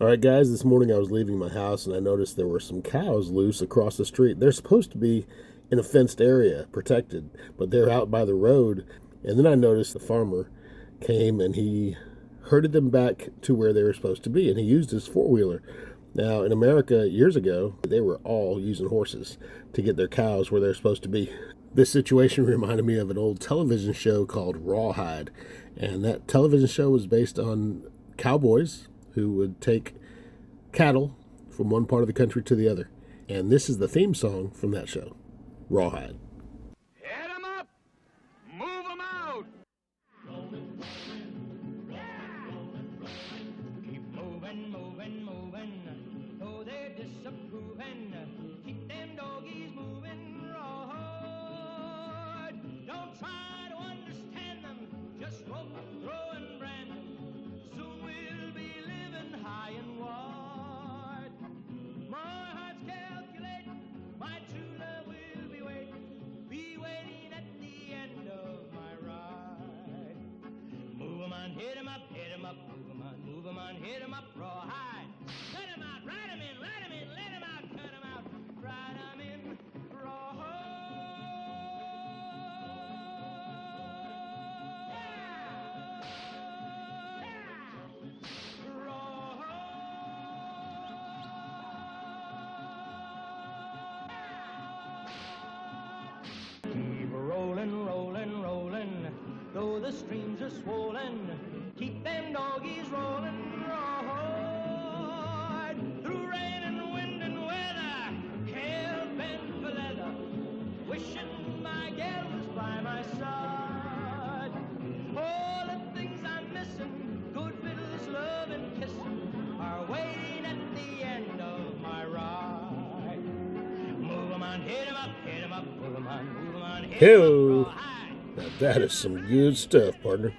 All right, guys, this morning I was leaving my house and I noticed there were some cows loose across the street. They're supposed to be in a fenced area, protected, but they're out by the road. And then I noticed the farmer came and he herded them back to where they were supposed to be, and he used his four-wheeler. Now, in America, years ago, they were all using horses to get their cows where they're supposed to be. This situation reminded me of an old television show called Rawhide, and that television show was based on cowboys who would take cattle from one part of the country to the other. And this is the theme song from that show, Rawhide. Hit 'em up! Move 'em out! Keep moving, moving, moving, though they're disapproving. Keep them doggies moving, rawhide. Don't try to understand them, just rope, throw, and brand them. Soon we'll be living high and wide. My heart's calculating, my true love will be waiting at the end of my ride. Move 'em on, hit 'em up, move 'em on, hit 'em up, rawhide. Cut 'em out, ride 'em in, let 'em out, cut 'em out, ride 'em in, rawhide. Keep rolling, rolling, rolling, though the streams are swollen. Keep them doggies rolling, rawhide. Through rain and wind and weather, hell bent for leather, wishing my gal was by my side. All the things I'm missing, good vittles, love and kissing, are waiting at the end of my ride. Move 'em on, hit 'em up, move 'em on, hit 'em up, Hey, rawhide. now that is some good stuff, partner.